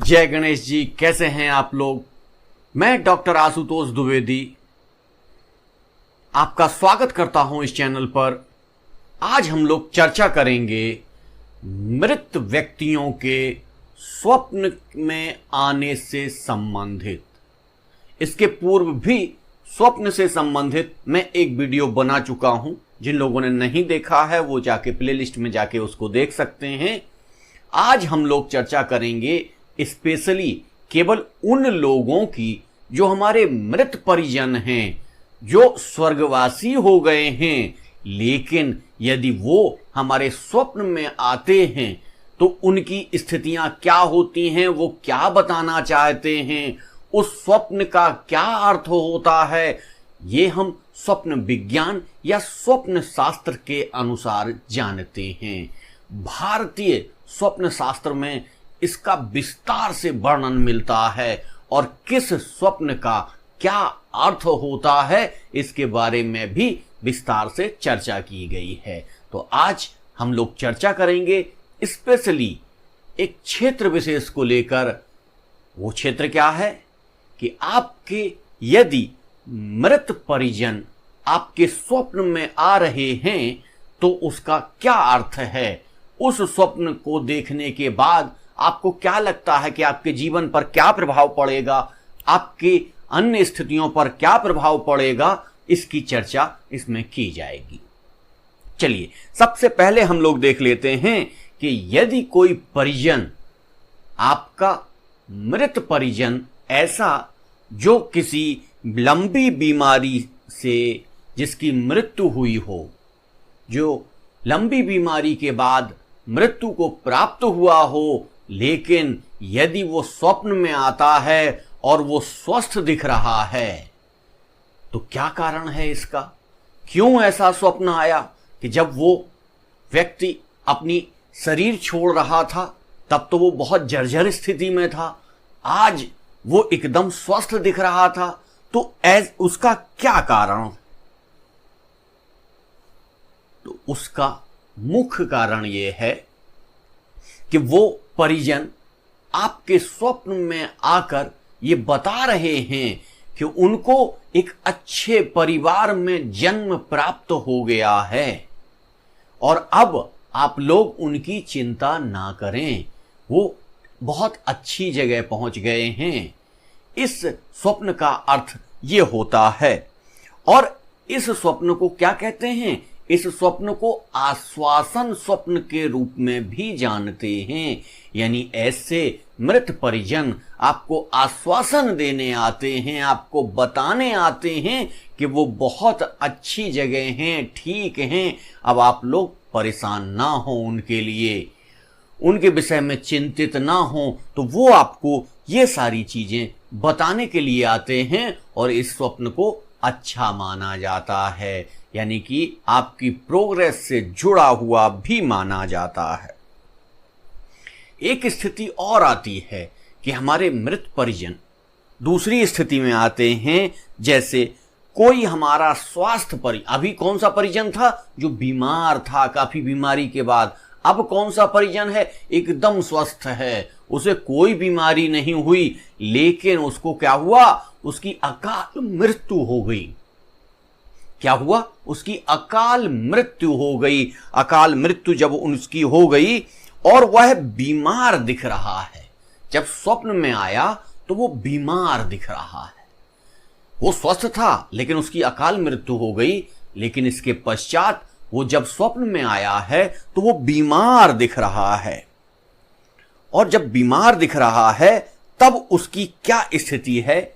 जय गणेश जी। कैसे हैं आप लोग। मैं डॉक्टर आशुतोष द्विवेदी आपका स्वागत करता हूं इस चैनल पर। आज हम लोग चर्चा करेंगे मृत व्यक्तियों के स्वप्न में आने से संबंधित। इसके पूर्व भी स्वप्न से संबंधित मैं एक वीडियो बना चुका हूं। जिन लोगों ने नहीं देखा है वो जाके प्लेलिस्ट में जाके उसको देख सकते हैं। आज हम लोग चर्चा करेंगे स्पेशली केवल उन लोगों की जो हमारे मृत परिजन हैं, जो स्वर्गवासी हो गए हैं, लेकिन यदि वो हमारे स्वप्न में आते हैं तो उनकी स्थितियां क्या होती हैं, वो क्या बताना चाहते हैं, उस स्वप्न का क्या अर्थ होता है, ये हम स्वप्न विज्ञान या स्वप्न शास्त्र के अनुसार जानते हैं। भारतीय स्वप्न शास्त्र में इसका विस्तार से वर्णन मिलता है और किस स्वप्न का क्या अर्थ होता है इसके बारे में भी विस्तार से चर्चा की गई है। तो आज हम लोग चर्चा करेंगे स्पेशली एक क्षेत्र विशेष को लेकर। वो क्षेत्र क्या है कि आपके यदि मृत परिजन आपके स्वप्न में आ रहे हैं तो उसका क्या अर्थ है। उस स्वप्न को देखने के बाद आपको क्या लगता है कि आपके जीवन पर क्या प्रभाव पड़ेगा, आपके अन्य स्थितियों पर क्या प्रभाव पड़ेगा, इसकी चर्चा इसमें की जाएगी। चलिए सबसे पहले हम लोग देख लेते हैं कि यदि कोई परिजन, आपका मृत परिजन ऐसा जो किसी लंबी बीमारी से जिसकी मृत्यु हुई हो, जो लंबी बीमारी के बाद मृत्यु को प्राप्त हुआ हो, लेकिन यदि वो स्वप्न में आता है और वो स्वस्थ दिख रहा है तो क्या कारण है इसका। क्यों ऐसा स्वप्न आया कि जब वो व्यक्ति अपनी शरीर छोड़ रहा था तब तो वो बहुत जर्जर स्थिति में था, आज वो एकदम स्वस्थ दिख रहा था, तो उसका क्या कारण। तो उसका मुख्य कारण ये है कि वो परिजन आपके स्वप्न में आकर ये बता रहे हैं कि उनको एक अच्छे परिवार में जन्म प्राप्त हो गया है और अब आप लोग उनकी चिंता ना करें, वो बहुत अच्छी जगह पहुंच गए हैं। इस स्वप्न का अर्थ ये होता है। और इस स्वप्न को क्या कहते हैं, इस स्वप्न को आश्वासन स्वप्न के रूप में भी जानते हैं। यानी ऐसे मृत परिजन आपको आश्वासन देने आते हैं, आपको बताने आते हैं कि वो बहुत अच्छी जगह हैं, ठीक हैं, अब आप लोग परेशान ना हो, उनके लिए उनके विषय में चिंतित ना हो। तो वो आपको ये सारी चीजें बताने के लिए आते हैं और इस स्वप्न को अच्छा माना जाता है, यानी कि आपकी प्रोग्रेस से जुड़ा हुआ भी माना जाता है। एक स्थिति और आती है कि हमारे मृत परिजन दूसरी स्थिति में आते हैं, जैसे कोई हमारा स्वास्थ्य अभी कौन सा परिजन था जो बीमार था काफी बीमारी के बाद, अब कौन सा परिजन है एकदम स्वस्थ है, उसे कोई बीमारी नहीं हुई, लेकिन उसको क्या हुआ, उसकी अकाल मृत्यु हो गई। क्या हुआ, उसकी अकाल मृत्यु हो गई। अकाल मृत्यु जब उसकी हो गई और वह बीमार दिख रहा है, जब स्वप्न में आया तो वो बीमार दिख रहा है। वो स्वस्थ था लेकिन उसकी अकाल मृत्यु हो गई, लेकिन इसके पश्चात वो जब स्वप्न में आया है तो वो बीमार दिख रहा है। और जब बीमार दिख रहा है तब उसकी क्या स्थिति है,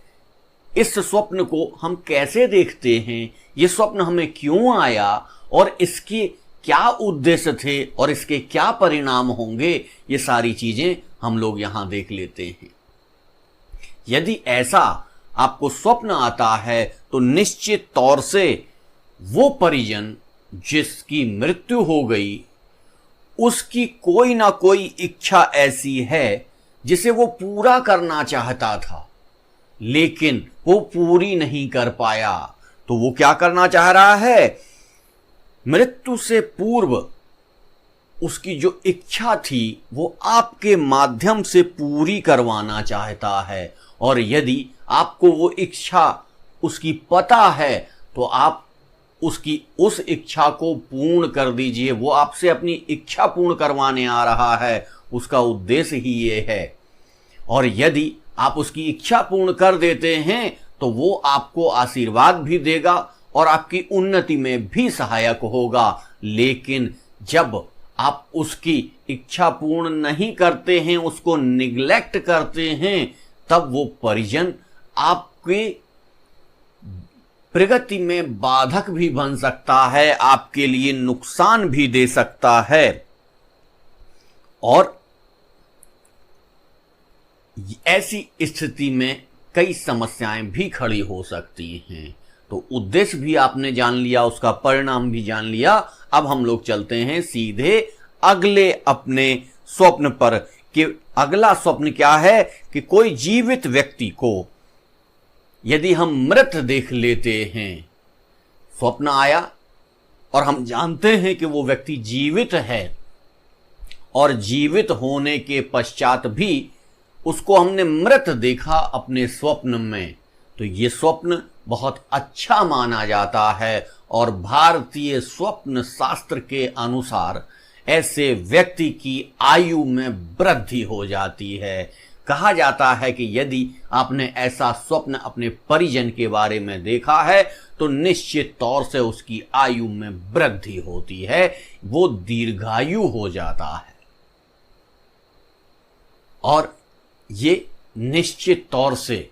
इस स्वप्न को हम कैसे देखते हैं, ये स्वप्न हमें क्यों आया और इसके क्या उद्देश्य थे और इसके क्या परिणाम होंगे, ये सारी चीजें हम लोग यहां देख लेते हैं। यदि ऐसा आपको स्वप्न आता है तो निश्चित तौर से वो परिजन जिसकी मृत्यु हो गई, उसकी कोई ना कोई इच्छा ऐसी है जिसे वो पूरा करना चाहता था लेकिन वो पूरी नहीं कर पाया। तो वो क्या करना चाह रहा है, मृत्यु से पूर्व उसकी जो इच्छा थी वो आपके माध्यम से पूरी करवाना चाहता है, और यदि आपको वो इच्छा उसकी पता है तो आप उसकी उस इच्छा को पूर्ण कर दीजिए। वो आपसे अपनी इच्छा पूर्ण करवाने आ रहा है, उसका उद्देश्य ही ये है। और यदि आप उसकी इच्छा पूर्ण कर देते हैं तो वो आपको आशीर्वाद भी देगा और आपकी उन्नति में भी सहायक होगा। लेकिन जब आप उसकी इच्छा पूर्ण नहीं करते हैं, उसको निग्लेक्ट करते हैं, तब वो परिजन आपके प्रगति में बाधक भी बन सकता है, आपके लिए नुकसान भी दे सकता है, और ऐसी स्थिति में कई समस्याएं भी खड़ी हो सकती हैं। तो उद्देश्य भी आपने जान लिया, उसका परिणाम भी जान लिया। अब हम लोग चलते हैं सीधे अगले अपने स्वप्न पर कि अगला स्वप्न क्या है कि कोई जीवित व्यक्ति को यदि हम मृत देख लेते हैं, स्वप्न आया और हम जानते हैं कि वो व्यक्ति जीवित है, और जीवित होने के पश्चात भी उसको हमने मृत देखा अपने स्वप्न में, तो ये स्वप्न बहुत अच्छा माना जाता है। और भारतीय स्वप्न शास्त्र के अनुसार ऐसे व्यक्ति की आयु में वृद्धि हो जाती है। कहा जाता है कि यदि आपने ऐसा स्वप्न अपने परिजन के बारे में देखा है तो निश्चित तौर से उसकी आयु में वृद्धि होती है, वो दीर्घायु हो जाता है। और ये निश्चित तौर से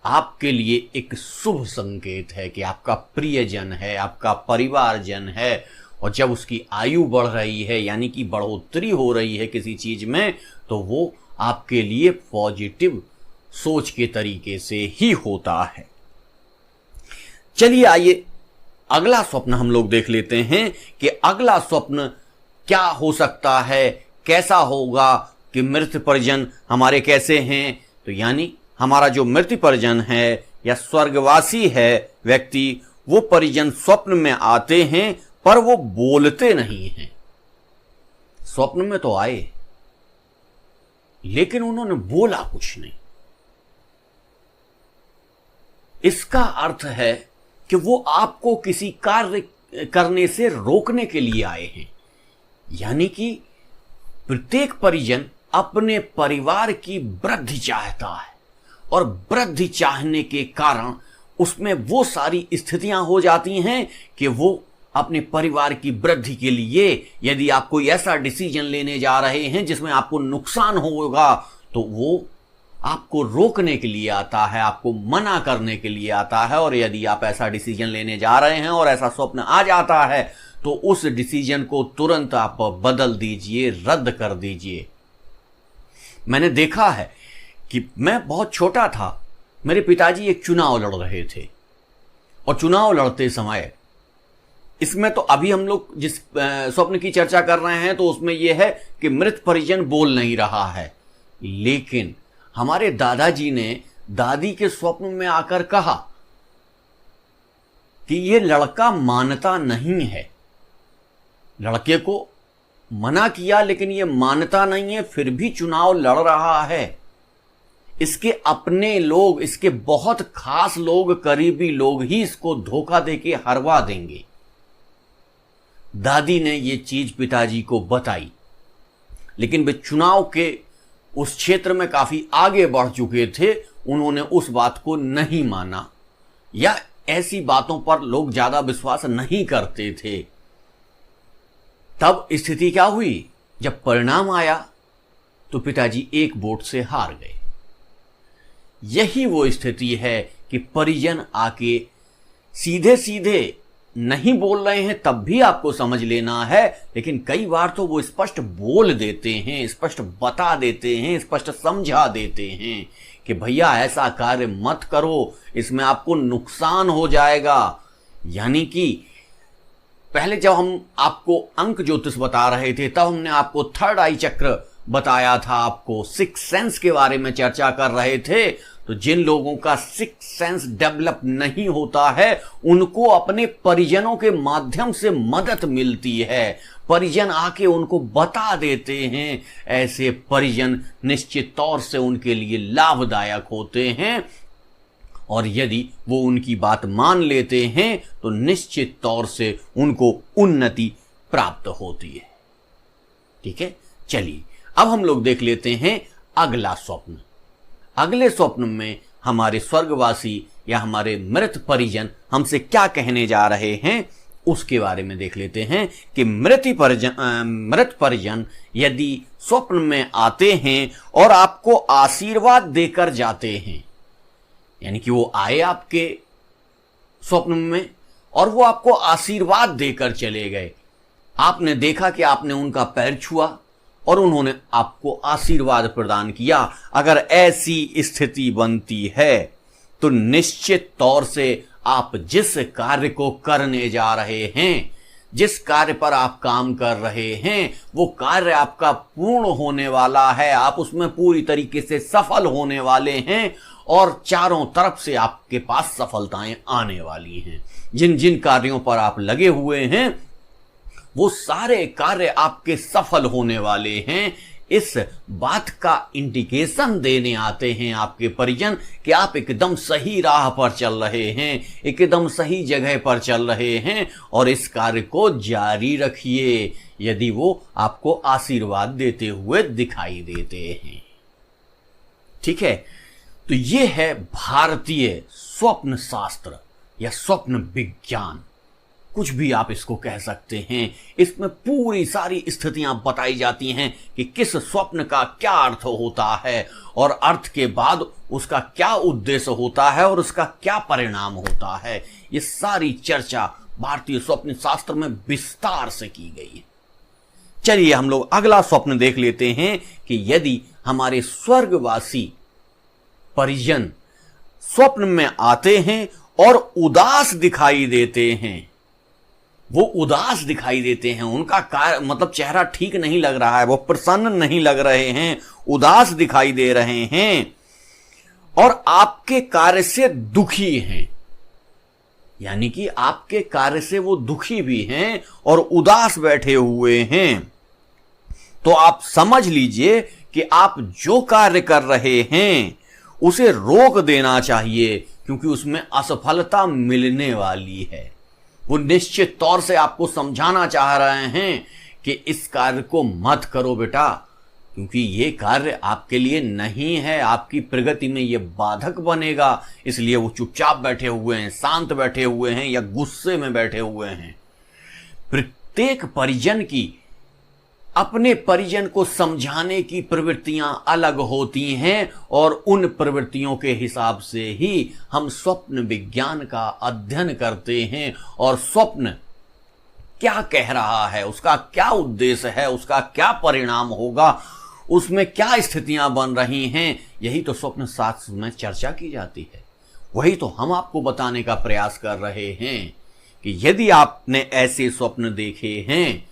आपके लिए एक शुभ संकेत है कि आपका प्रियजन है, आपका परिवारजन है, और जब उसकी आयु बढ़ रही है यानी कि बढ़ोतरी हो रही है किसी चीज में, तो वो आपके लिए पॉजिटिव सोच के तरीके से ही होता है। चलिए आइए अगला स्वप्न हम लोग देख लेते हैं कि अगला स्वप्न क्या हो सकता है, कैसा होगा, कि मृत परिजन हमारे कैसे हैं। तो यानी हमारा जो मृत परिजन है या स्वर्गवासी है व्यक्ति, वो परिजन स्वप्न में आते हैं पर वो बोलते नहीं हैं। स्वप्न में तो आए लेकिन उन्होंने बोला कुछ नहीं। इसका अर्थ है कि वो आपको किसी कार्य करने से रोकने के लिए आए हैं। यानी कि प्रत्येक परिजन अपने परिवार की वृद्धि चाहता है, और वृद्धि चाहने के कारण उसमें वो सारी स्थितियां हो जाती हैं कि वो अपने परिवार की वृद्धि के लिए, यदि आप कोई ऐसा डिसीजन लेने जा रहे हैं जिसमें आपको नुकसान होगा, तो वो आपको रोकने के लिए आता है, आपको मना करने के लिए आता है। और यदि आप ऐसा डिसीजन लेने जा रहे हैं और ऐसा स्वप्न आ जाता है तो उस डिसीजन को तुरंत आप बदल दीजिए, रद्द कर दीजिए। मैंने देखा है कि मैं बहुत छोटा था, मेरे पिताजी एक चुनाव लड़ रहे थे, और चुनाव लड़ते समय, इसमें तो अभी हम लोग जिस स्वप्न की चर्चा कर रहे हैं तो उसमें यह है कि मृत परिजन बोल नहीं रहा है, लेकिन हमारे दादाजी ने दादी के स्वप्न में आकर कहा कि ये लड़का मानता नहीं है। लड़के को मना किया लेकिन ये मानता नहीं है, फिर भी चुनाव लड़ रहा है। इसके अपने लोग, इसके बहुत खास लोग, करीबी लोग ही इसको धोखा देके हरवा देंगे। दादी ने ये चीज पिताजी को बताई, लेकिन वे चुनाव के उस क्षेत्र में काफी आगे बढ़ चुके थे, उन्होंने उस बात को नहीं माना, या ऐसी बातों पर लोग ज्यादा विश्वास नहीं करते थे। तब स्थिति क्या हुई, जब परिणाम आया तो पिताजी एक वोट से हार गए। यही वो स्थिति है कि परिजन आके सीधे सीधे नहीं बोल रहे हैं तब भी आपको समझ लेना है, लेकिन कई बार तो वो स्पष्ट बोल देते हैं, स्पष्ट बता देते हैं, स्पष्ट समझा देते हैं कि भैया ऐसा कार्य मत करो, इसमें आपको नुकसान हो जाएगा। यानी कि पहले जब हम आपको अंक ज्योतिष बता रहे थे तब हमने आपको थर्ड आई चक्र बताया था, आपको सिक्स सेंस के बारे में चर्चा कर रहे थे, तो जिन लोगों का सिक्स सेंस डेवलप नहीं होता है उनको अपने परिजनों के माध्यम से मदद मिलती है। परिजन आके उनको बता देते हैं। ऐसे परिजन निश्चित तौर से उनके लिए लाभदायक होते हैं और यदि वो उनकी बात मान लेते हैं तो निश्चित तौर से उनको उन्नति प्राप्त होती है। ठीक है, चलिए अब हम लोग देख लेते हैं अगला स्वप्न। अगले स्वप्न में हमारे स्वर्गवासी या हमारे मृत परिजन हमसे क्या कहने जा रहे हैं उसके बारे में देख लेते हैं कि मृत परिजन यदि स्वप्न में आते हैं और आपको आशीर्वाद देकर जाते हैं, यानी कि वो आए आपके स्वप्न में और वो आपको आशीर्वाद देकर चले गए। आपने देखा कि आपने उनका पैर छुआ और उन्होंने आपको आशीर्वाद प्रदान किया। अगर ऐसी स्थिति बनती है तो निश्चित तौर से आप जिस कार्य को करने जा रहे हैं, जिस कार्य पर आप काम कर रहे हैं, वो कार्य आपका पूर्ण होने वाला है। आप उसमें पूरी तरीके से सफल होने वाले हैं और चारों तरफ से आपके पास सफलताएं आने वाली हैं। जिन जिन कार्यों पर आप लगे हुए हैं वो सारे कार्य आपके सफल होने वाले हैं। इस बात का इंडिकेशन देने आते हैं आपके परिजन कि आप एकदम सही राह पर चल रहे हैं, एकदम सही जगह पर चल रहे हैं और इस कार्य को जारी रखिए यदि वो आपको आशीर्वाद देते हुए दिखाई देते हैं। ठीक है, तो ये है भारतीय स्वप्न शास्त्र या स्वप्न विज्ञान, कुछ भी आप इसको कह सकते हैं। इसमें पूरी सारी स्थितियां बताई जाती हैं कि किस स्वप्न का क्या अर्थ होता है और अर्थ के बाद उसका क्या उद्देश्य होता है और उसका क्या परिणाम होता है। ये सारी चर्चा भारतीय स्वप्न शास्त्र में विस्तार से की गई है। चलिए हम लोग अगला स्वप्न देख लेते हैं कि यदि हमारे स्वर्गवासी परिजन स्वप्न में आते हैं और उदास दिखाई देते हैं, वो उदास दिखाई देते हैं, उनका मतलब चेहरा ठीक नहीं लग रहा है, वो प्रसन्न नहीं लग रहे हैं, उदास दिखाई दे रहे हैं और आपके कार्य से दुखी हैं, यानी कि आपके कार्य से वो दुखी भी हैं और उदास बैठे हुए हैं, तो आप समझ लीजिए कि आप जो कार्य कर रहे हैं उसे रोक देना चाहिए क्योंकि उसमें असफलता मिलने वाली है। वो निश्चित तौर से आपको समझाना चाह रहे हैं कि इस कार्य को मत करो बेटा, क्योंकि ये कार्य आपके लिए नहीं है, आपकी प्रगति में ये बाधक बनेगा। इसलिए वो चुपचाप बैठे हुए हैं, शांत बैठे हुए हैं या गुस्से में बैठे हुए हैं। प्रत्येक परिजन की अपने परिजन को समझाने की प्रवृत्तियां अलग होती हैं और उन प्रवृत्तियों के हिसाब से ही हम स्वप्न विज्ञान का अध्ययन करते हैं और स्वप्न क्या कह रहा है, उसका क्या उद्देश्य है, उसका क्या परिणाम होगा, उसमें क्या स्थितियां बन रही हैं, यही तो स्वप्न शास्त्र में चर्चा की जाती है। वही तो हम आपको बताने का प्रयास कर रहे हैं कि यदि आपने ऐसे स्वप्न देखे हैं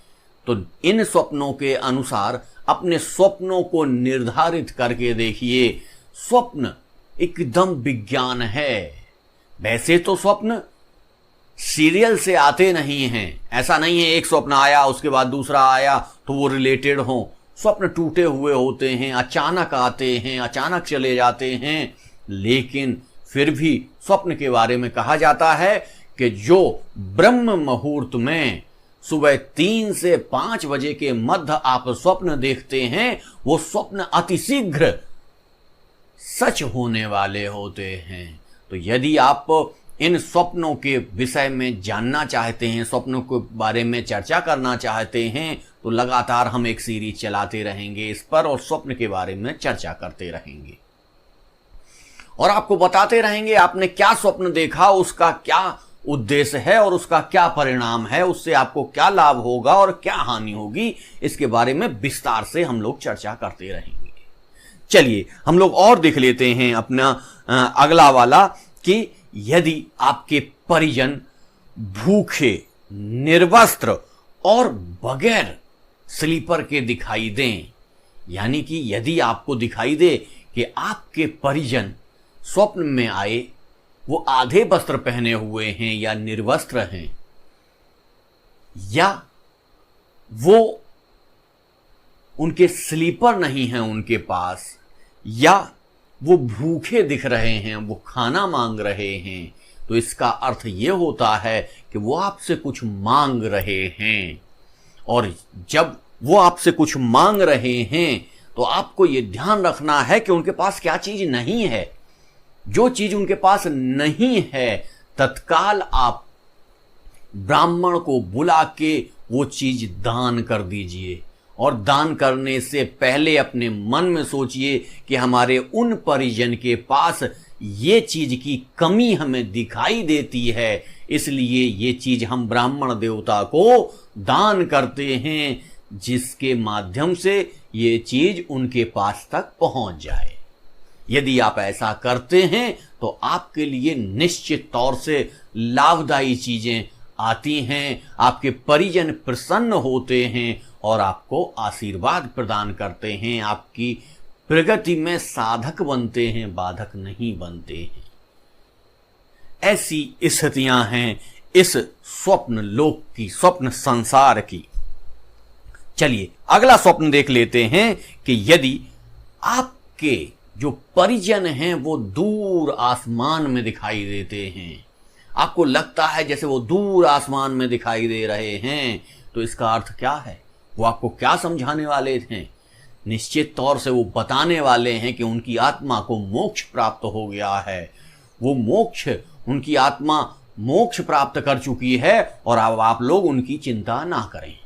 तो इन स्वप्नों के अनुसार अपने स्वप्नों को निर्धारित करके देखिए। स्वप्न एकदम विज्ञान है। वैसे तो स्वप्न सीरियल से आते नहीं हैं, ऐसा नहीं है एक स्वप्न आया उसके बाद दूसरा आया तो वो रिलेटेड हो। स्वप्न टूटे हुए होते हैं, अचानक आते हैं, अचानक चले जाते हैं, लेकिन फिर भी स्वप्न के बारे में कहा जाता है कि जो ब्रह्म मुहूर्त में सुबह 3 से 5 बजे के मध्य आप स्वप्न देखते हैं वो स्वप्न अतिशीघ्र सच होने वाले होते हैं। तो यदि आप इन स्वप्नों के विषय में जानना चाहते हैं, स्वप्नों के बारे में चर्चा करना चाहते हैं, तो लगातार हम एक सीरीज चलाते रहेंगे इस पर और स्वप्न के बारे में चर्चा करते रहेंगे और आपको बताते रहेंगे आपने क्या स्वप्न देखा, उसका क्या उद्देश्य है और उसका क्या परिणाम है, उससे आपको क्या लाभ होगा और क्या हानि होगी, इसके बारे में विस्तार से हम लोग चर्चा करते रहेंगे। चलिए हम लोग और देख लेते हैं अपना अगला वाला कि यदि आपके परिजन भूखे, निर्वस्त्र और बगैर स्लीपर के दिखाई दें, यानी कि यदि आपको दिखाई दे कि आपके परिजन स्वप्न में आए वो आधे वस्त्र पहने हुए हैं या निर्वस्त्र हैं, या वो उनके स्लीपर नहीं हैं उनके पास, या वो भूखे दिख रहे हैं, वो खाना मांग रहे हैं, तो इसका अर्थ ये होता है कि वो आपसे कुछ मांग रहे हैं। और जब वो आपसे कुछ मांग रहे हैं तो आपको ये ध्यान रखना है कि उनके पास क्या चीज नहीं है। जो चीज उनके पास नहीं है तत्काल आप ब्राह्मण को बुला के वो चीज दान कर दीजिए। और दान करने से पहले अपने मन में सोचिए कि हमारे उन परिजन के पास ये चीज की कमी हमें दिखाई देती है, इसलिए ये चीज हम ब्राह्मण देवता को दान करते हैं, जिसके माध्यम से ये चीज उनके पास तक पहुंच जाए। यदि आप ऐसा करते हैं तो आपके लिए निश्चित तौर से लाभदायी चीजें आती हैं, आपके परिजन प्रसन्न होते हैं और आपको आशीर्वाद प्रदान करते हैं, आपकी प्रगति में साधक बनते हैं, बाधक नहीं बनते हैं। ऐसी स्थितियां हैं इस स्वप्न लोक की, स्वप्न संसार की। चलिए अगला स्वप्न देख लेते हैं कि यदि आपके जो परिजन हैं वो दूर आसमान में दिखाई देते हैं, आपको लगता है जैसे वो दूर आसमान में दिखाई दे रहे हैं, तो इसका अर्थ क्या है? वो आपको क्या समझाने वाले हैं? निश्चित तौर से वो बताने वाले हैं कि उनकी आत्मा को मोक्ष प्राप्त हो गया है, वो मोक्ष, उनकी आत्मा मोक्ष प्राप्त कर चुकी है और अब आप लोग उनकी चिंता ना करें।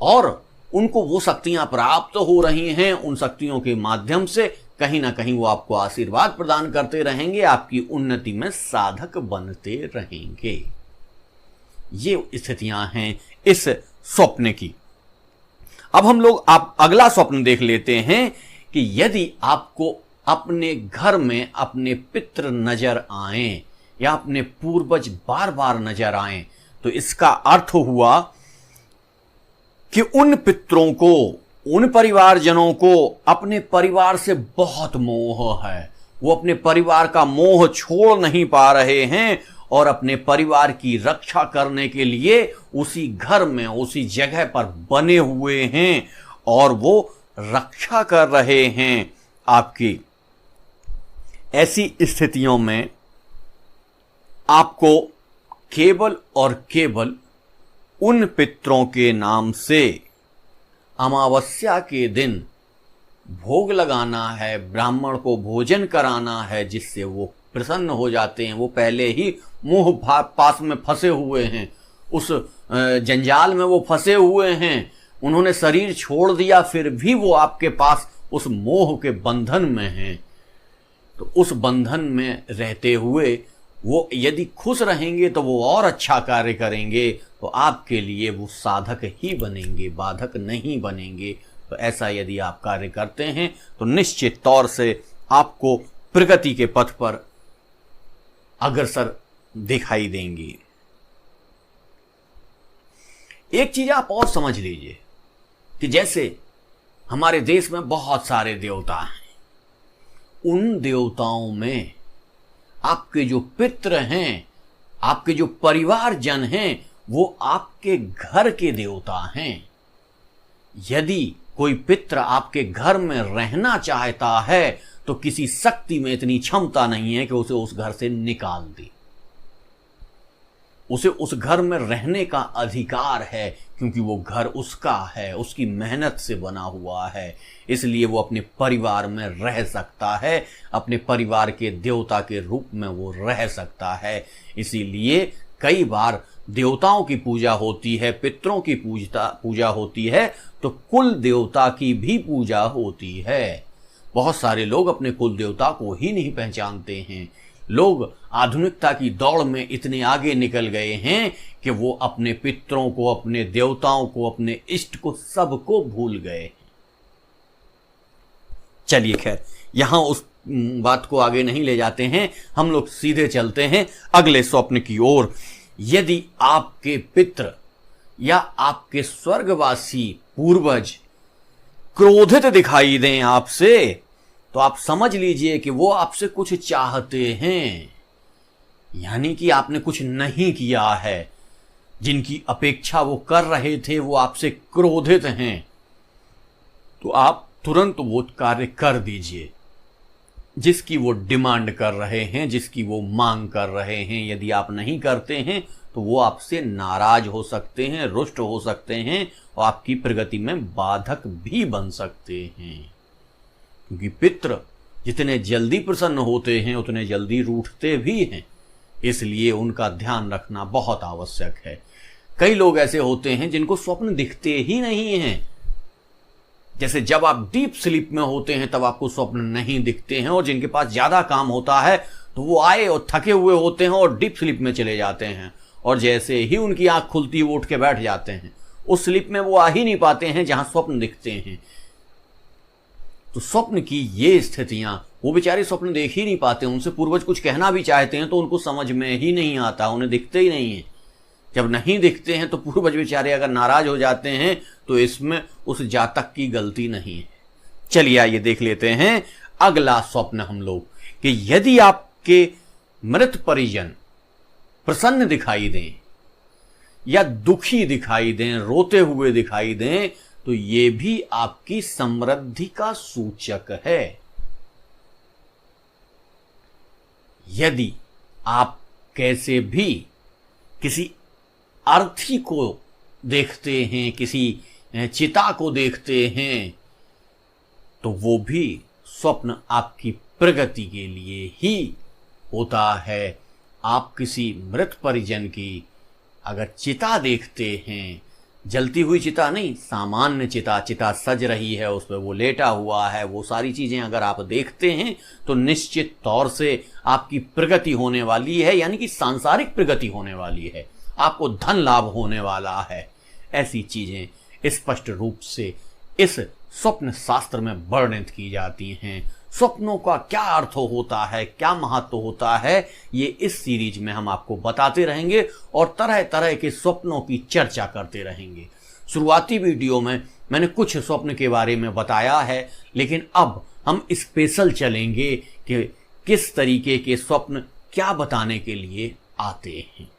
और उनको वो शक्तियां प्राप्त हो रही हैं, उन शक्तियों के माध्यम से कहीं ना कहीं वो आपको आशीर्वाद प्रदान करते रहेंगे, आपकी उन्नति में साधक बनते रहेंगे। ये स्थितियां हैं इस स्वप्न की। अब हम लोग आप अगला स्वप्न देख लेते हैं कि यदि आपको अपने घर में अपने पितृ नजर आए या अपने पूर्वज बार बार नजर आए, तो इसका अर्थ हुआ कि उन पितरों को, उन परिवारजनों को अपने परिवार से बहुत मोह है, वो अपने परिवार का मोह छोड़ नहीं पा रहे हैं और अपने परिवार की रक्षा करने के लिए उसी घर में, उसी जगह पर बने हुए हैं और वो रक्षा कर रहे हैं आपकी। ऐसी स्थितियों में आपको केवल और केवल उन पितरों के नाम से अमावस्या के दिन भोग लगाना है, ब्राह्मण को भोजन कराना है, जिससे वो प्रसन्न हो जाते हैं। वो पहले ही मोह पास में फंसे हुए हैं, उस जंजाल में वो फंसे हुए हैं, उन्होंने शरीर छोड़ दिया फिर भी वो आपके पास उस मोह के बंधन में हैं। तो उस बंधन में रहते हुए वो यदि खुश रहेंगे तो वो और अच्छा कार्य करेंगे, तो आपके लिए वो साधक ही बनेंगे, बाधक नहीं बनेंगे। तो ऐसा यदि आप कार्य करते हैं तो निश्चित तौर से आपको प्रगति के पथ पर अग्रसर दिखाई देंगी। एक चीज आप और समझ लीजिए कि जैसे हमारे देश में बहुत सारे देवता हैं, उन देवताओं में आपके जो पितृ हैं, आपके जो परिवारजन हैं, वो आपके घर के देवता हैं। यदि कोई पितृ आपके घर में रहना चाहता है तो किसी शक्ति में इतनी क्षमता नहीं है कि उसे उस घर से निकाल दे। उसे उस घर में रहने का अधिकार है, क्योंकि वो घर उसका है, उसकी मेहनत से बना हुआ है, इसलिए वो अपने परिवार में रह सकता है, अपने परिवार के देवता के रूप में वो रह सकता है। इसीलिए कई बार देवताओं की पूजा होती है, पितरों की पूजा होती है, तो कुल देवता की भी पूजा होती है। बहुत सारे लोग अपने कुल देवता को ही नहीं पहचानते हैं। लोग आधुनिकता की दौड़ में इतने आगे निकल गए हैं कि वो अपने पितरों को, अपने देवताओं को, अपने इष्ट को, सबको भूल गए। चलिए खैर, यहां उस बात को आगे नहीं ले जाते हैं, हम लोग सीधे चलते हैं अगले स्वप्न की ओर। यदि आपके पितृ या आपके स्वर्गवासी पूर्वज क्रोधित दिखाई दें आपसे, तो आप समझ लीजिए कि वो आपसे कुछ चाहते हैं, यानी कि आपने कुछ नहीं किया है। जिनकी अपेक्षा वो कर रहे थे वो आपसे क्रोधित हैं, तो आप तुरंत वो कार्य कर दीजिए जिसकी वो डिमांड कर रहे हैं, जिसकी वो मांग कर रहे हैं। यदि आप नहीं करते हैं तो वो आपसे नाराज हो सकते हैं, रुष्ट हो सकते हैं और आपकी प्रगति में बाधक भी बन सकते हैं, क्योंकि पितृ जितने जल्दी प्रसन्न होते हैं उतने जल्दी रूठते भी हैं। इसलिए उनका ध्यान रखना बहुत आवश्यक है। कई लोग ऐसे होते हैं जिनको स्वप्न दिखते ही नहीं हैं। जैसे जब आप डीप स्लीप में होते हैं तब आपको स्वप्न नहीं दिखते हैं, और जिनके पास ज्यादा काम होता है तो वो आए और थके हुए होते हैं और डीप स्लीप में चले जाते हैं, और जैसे ही उनकी आंख खुलती है वो उठ के बैठ जाते हैं। उस स्लीप में वो आ ही नहीं पाते हैं जहां स्वप्न दिखते हैं। तो स्वप्न की ये स्थितियां, वो बेचारे स्वप्न देख ही नहीं पाते। उनसे पूर्वज कुछ कहना भी चाहते हैं तो उनको समझ में ही नहीं आता, उन्हें दिखते ही नहीं है। जब नहीं दिखते हैं तो पूर्वज बेचारे अगर नाराज हो जाते हैं तो इसमें उस जातक की गलती नहीं है। चलिए आइए देख लेते हैं अगला स्वप्न हम लोग, कि यदि आपके मृत परिजन प्रसन्न दिखाई दें या दुखी दिखाई दें, रोते हुए दिखाई दें, तो ये भी आपकी समृद्धि का सूचक है। यदि आप कैसे भी किसी अर्थी को देखते हैं, किसी चिता को देखते हैं, तो वो भी स्वप्न आपकी प्रगति के लिए ही होता है। आप किसी मृत परिजन की अगर चिता देखते हैं, जलती हुई चिता नहीं, सामान्य चिता, चिता सज रही है, उस पर वो लेटा हुआ है, वो सारी चीजें अगर आप देखते हैं तो निश्चित तौर से आपकी प्रगति होने वाली है, यानी कि सांसारिक प्रगति होने वाली है, आपको धन लाभ होने वाला है। ऐसी चीजें स्पष्ट रूप से इस स्वप्न शास्त्र में वर्णित की जाती हैं। स्वप्नों का क्या अर्थ होता है, क्या महत्व होता है, ये इस सीरीज में हम आपको बताते रहेंगे और तरह तरह के स्वप्नों की चर्चा करते रहेंगे। शुरुआती वीडियो में मैंने कुछ स्वप्न के बारे में बताया है, लेकिन अब हम स्पेशल चलेंगे कि किस तरीके के स्वप्न क्या बताने के लिए आते हैं।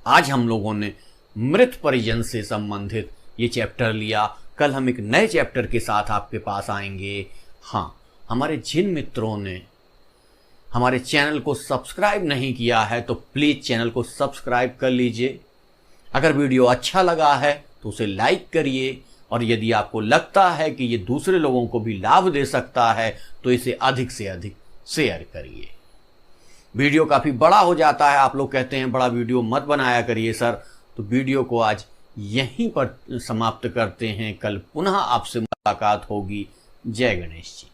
आज हम लोगों ने मृत परिजन से संबंधित ये चैप्टर लिया। कल हम एक नए चैप्टर के साथ आपके पास आएंगे। हाँ, हमारे जिन मित्रों ने हमारे चैनल को सब्सक्राइब नहीं किया है तो प्लीज़ चैनल को सब्सक्राइब कर लीजिए। अगर वीडियो अच्छा लगा है तो उसे लाइक करिए, और यदि आपको लगता है कि ये दूसरे लोगों को भी लाभ दे सकता है तो इसे अधिक से अधिक शेयर करिए। वीडियो काफ़ी बड़ा हो जाता है, आप लोग कहते हैं बड़ा वीडियो मत बनाया करिए सर, तो वीडियो को आज यहीं पर समाप्त करते हैं। कल पुनः आपसे मुलाकात होगी। जय गणेश जी।